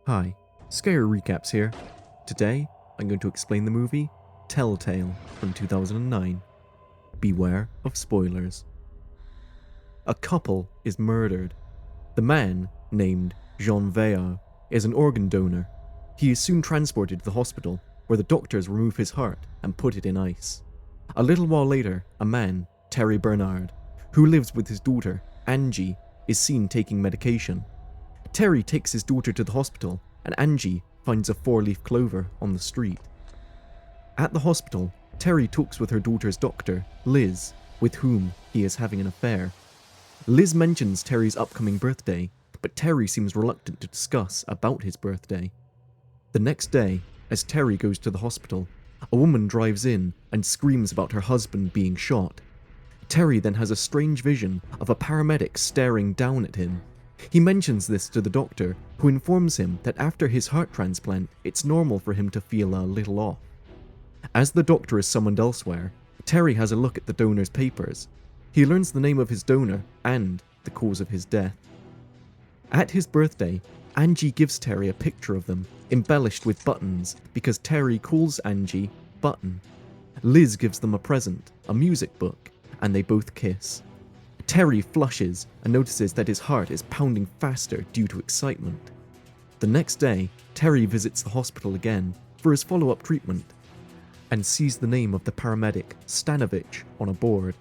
Hi, Scare Recaps here. Today, I'm going to explain the movie Telltale from 2009. Beware of spoilers. A couple is murdered. The man, named Jean Veillard, is an organ donor. He is soon transported to the hospital, where the doctors remove his heart and put it in ice. A little while later, a man, Terry Bernard, who lives with his daughter, Angie, is seen taking medication. Terry takes his daughter to the hospital, and Angie finds a 4-leaf clover on the street. At the hospital, Terry talks with her daughter's doctor, Liz, with whom he is having an affair. Liz mentions Terry's upcoming birthday, but Terry seems reluctant to discuss about his birthday. The next day, as Terry goes to the hospital, a woman drives in and screams about her husband being shot. Terry then has a strange vision of a paramedic staring down at him. He mentions this to the doctor, who informs him that after his heart transplant, it's normal for him to feel a little off. As the doctor is summoned elsewhere, Terry has a look at the donor's papers. He learns the name of his donor and the cause of his death. At his birthday, Angie gives Terry a picture of them, embellished with buttons, because Terry calls Angie Button. Liz gives them a present, a music book, and they both kiss. Terry flushes and notices that his heart is pounding faster due to excitement. The next day, Terry visits the hospital again for his follow-up treatment and sees the name of the paramedic, Stanovich, on a board.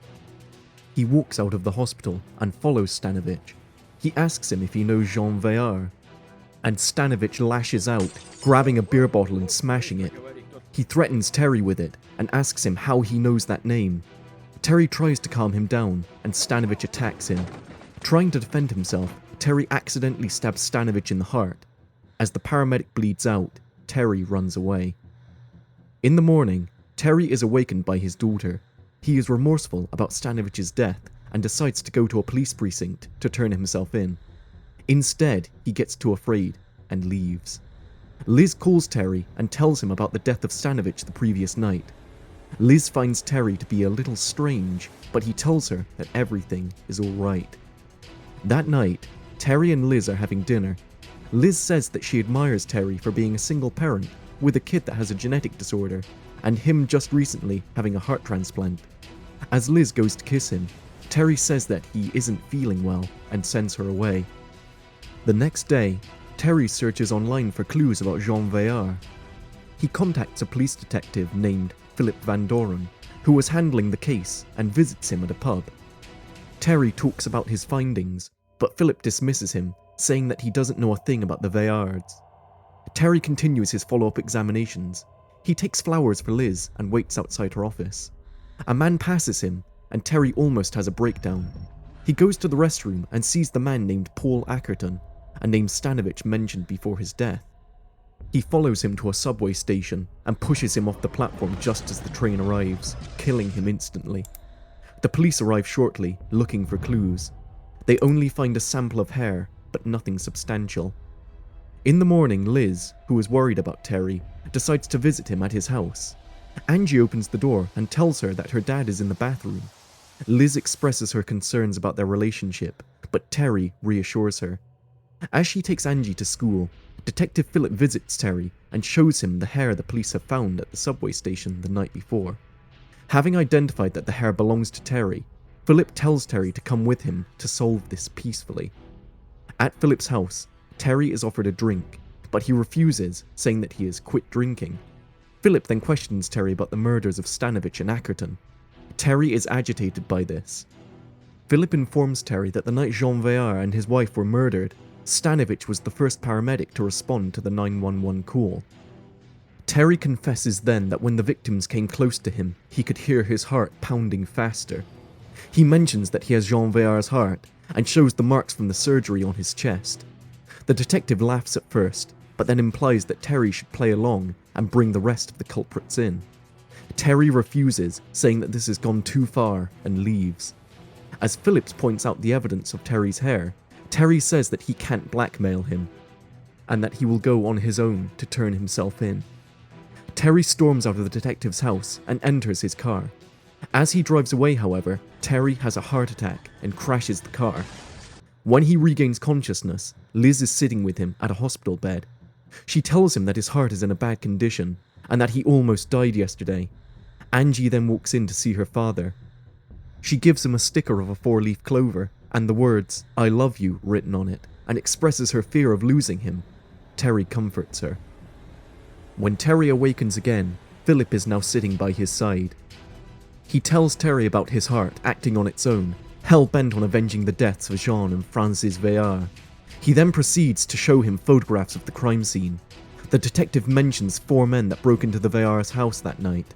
He walks out of the hospital and follows Stanovich. He asks him if he knows Jean Veillard, and Stanovich lashes out, grabbing a beer bottle and smashing it. He threatens Terry with it and asks him how he knows that name. Terry tries to calm him down, and Stanovich attacks him. Trying to defend himself, Terry accidentally stabs Stanovich in the heart. As the paramedic bleeds out, Terry runs away. In the morning, Terry is awakened by his daughter. He is remorseful about Stanovich's death and decides to go to a police precinct to turn himself in. Instead, he gets too afraid and leaves. Liz calls Terry and tells him about the death of Stanovich the previous night. Liz finds Terry to be a little strange, but he tells her that everything is alright. That night, Terry and Liz are having dinner. Liz says that she admires Terry for being a single parent with a kid that has a genetic disorder, and him just recently having a heart transplant. As Liz goes to kiss him, Terry says that he isn't feeling well and sends her away. The next day, Terry searches online for clues about Jean Veillard. He contacts a police detective named Philip Van Doren, who was handling the case, and visits him at a pub. Terry talks about his findings, but Philip dismisses him, saying that he doesn't know a thing about the Veillards. Terry continues his follow-up examinations. He takes flowers for Liz and waits outside her office. A man passes him, and Terry almost has a breakdown. He goes to the restroom and sees the man named Paul Ackerton, a name Stanovich mentioned before his death. He follows him to a subway station and pushes him off the platform just as the train arrives, killing him instantly. The police arrive shortly, looking for clues. They only find a sample of hair, but nothing substantial. In the morning, Liz, who is worried about Terry, decides to visit him at his house. Angie opens the door and tells her that her dad is in the bathroom. Liz expresses her concerns about their relationship, but Terry reassures her. As she takes Angie to school, Detective Philip visits Terry and shows him the hair the police have found at the subway station the night before. Having identified that the hair belongs to Terry, Philip tells Terry to come with him to solve this peacefully. At Philip's house, Terry is offered a drink, but he refuses, saying that he has quit drinking. Philip then questions Terry about the murders of Stanovich and Ackerton. Terry is agitated by this. Philip informs Terry that the night Jean Veillard and his wife were murdered, Stanovich was the first paramedic to respond to the 911 call. Terry confesses then that when the victims came close to him, he could hear his heart pounding faster. He mentions that he has Jean Veillard's heart and shows the marks from the surgery on his chest. The detective laughs at first, but then implies that Terry should play along and bring the rest of the culprits in. Terry refuses, saying that this has gone too far, and leaves. As Phillips points out the evidence of Terry's hair, Terry says that he can't blackmail him, and that he will go on his own to turn himself in. Terry storms out of the detective's house and enters his car. As he drives away, however, Terry has a heart attack and crashes the car. When he regains consciousness, Liz is sitting with him at a hospital bed. She tells him that his heart is in a bad condition and that he almost died yesterday. Angie then walks in to see her father. She gives him a sticker of a 4-leaf clover and the words, "I love you," written on it, and expresses her fear of losing him. Terry comforts her. When Terry awakens again, Philip is now sitting by his side. He tells Terry about his heart acting on its own, hell-bent on avenging the deaths of Jean and Francis Veillard. He then proceeds to show him photographs of the crime scene. The detective mentions 4 men that broke into the Veillard's house that night.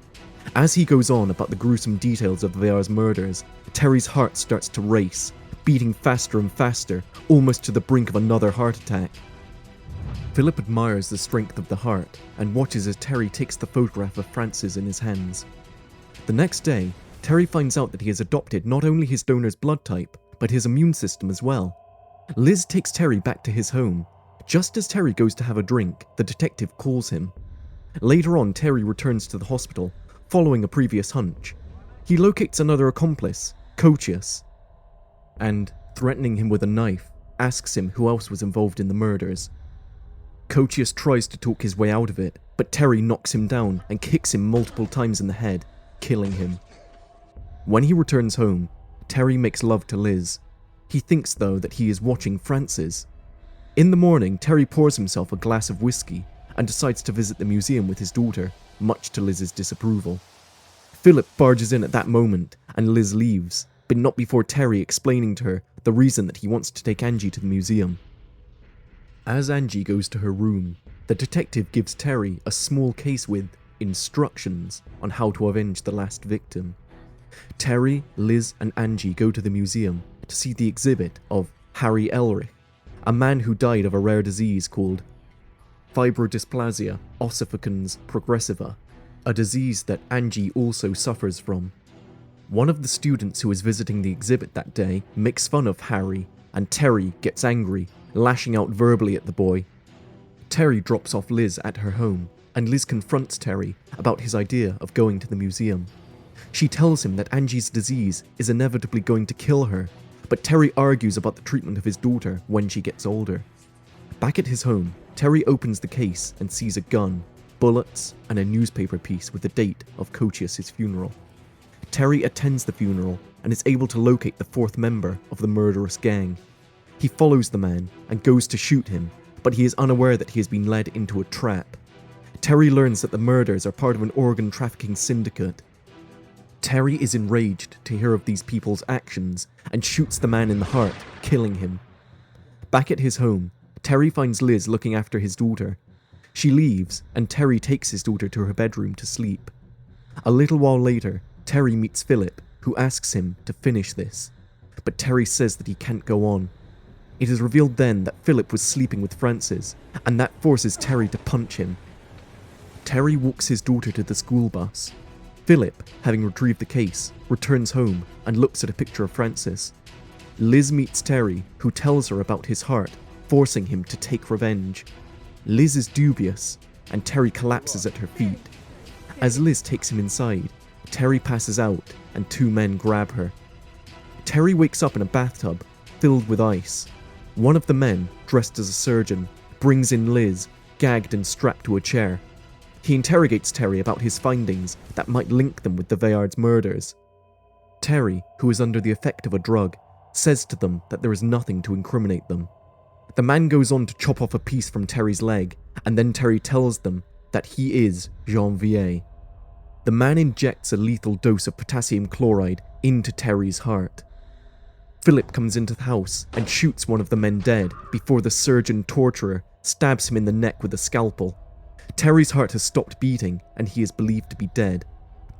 As he goes on about the gruesome details of the Veillard's murders, Terry's heart starts to race, beating faster and faster, almost to the brink of another heart attack. Philip admires the strength of the heart and watches as Terry takes the photograph of Francis in his hands. The next day, Terry finds out that he has adopted not only his donor's blood type, but his immune system as well. Liz takes Terry back to his home. Just as Terry goes to have a drink, the detective calls him. Later on, Terry returns to the hospital, following a previous hunch. He locates another accomplice, Cochius, and, threatening him with a knife, asks him who else was involved in the murders. Cochius tries to talk his way out of it, but Terry knocks him down and kicks him multiple times in the head, killing him. When he returns home, Terry makes love to Liz. He thinks, though, that he is watching Francis. In the morning, Terry pours himself a glass of whiskey and decides to visit the museum with his daughter, much to Liz's disapproval. Philip barges in at that moment and Liz leaves, but not before Terry explaining to her the reason that he wants to take Angie to the museum. As Angie goes to her room, the detective gives Terry a small case with instructions on how to avenge the last victim. Terry, Liz and Angie go to the museum to see the exhibit of Harry Elrich, a man who died of a rare disease called fibrodysplasia ossificans progressiva, a disease that Angie also suffers from. One of the students who was visiting the exhibit that day makes fun of Harry, and Terry gets angry, lashing out verbally at the boy. Terry drops off Liz at her home, and Liz confronts Terry about his idea of going to the museum. She tells him that Angie's disease is inevitably going to kill her, but Terry argues about the treatment of his daughter when she gets older. Back at his home, Terry opens the case and sees a gun, bullets, and a newspaper piece with the date of Cochius' funeral. Terry attends the funeral and is able to locate the 4th member of the murderous gang. He follows the man and goes to shoot him, but he is unaware that he has been led into a trap. Terry learns that the murders are part of an organ trafficking syndicate. Terry is enraged to hear of these people's actions and shoots the man in the heart, killing him. Back at his home, Terry finds Liz looking after his daughter. She leaves, and Terry takes his daughter to her bedroom to sleep. A little while later, Terry meets Philip, who asks him to finish this, but Terry says that he can't go on. It is revealed then that Philip was sleeping with Francis, and that forces Terry to punch him. Terry walks his daughter to the school bus. Philip, having retrieved the case, returns home and looks at a picture of Francis. Liz meets Terry, who tells her about his heart, forcing him to take revenge. Liz is dubious, and Terry collapses at her feet. As Liz takes him inside, Terry passes out and 2 men grab her. Terry wakes up in a bathtub filled with ice. One of the men, dressed as a surgeon, brings in Liz, gagged and strapped to a chair. He interrogates Terry about his findings that might link them with the Veillard's murders. Terry, who is under the effect of a drug, says to them that there is nothing to incriminate them. The man goes on to chop off a piece from Terry's leg, and then Terry tells them that he is Jean Vier. The man injects a lethal dose of potassium chloride into Terry's heart. Philip comes into the house and shoots one of the men dead before the surgeon torturer stabs him in the neck with a scalpel. Terry's heart has stopped beating and he is believed to be dead.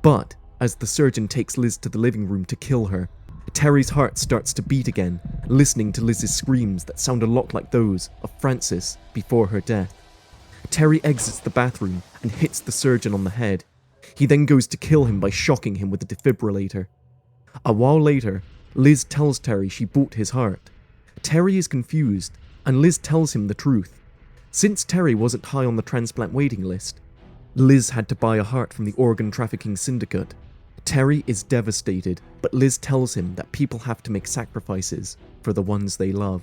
But as the surgeon takes Liz to the living room to kill her, Terry's heart starts to beat again, listening to Liz's screams that sound a lot like those of Francis before her death. Terry exits the bathroom and hits the surgeon on the head. He then goes to kill him by shocking him with a defibrillator. A while later, Liz tells Terry she bought his heart. Terry is confused, and Liz tells him the truth. Since Terry wasn't high on the transplant waiting list, Liz had to buy a heart from the organ trafficking syndicate. Terry is devastated, but Liz tells him that people have to make sacrifices for the ones they love.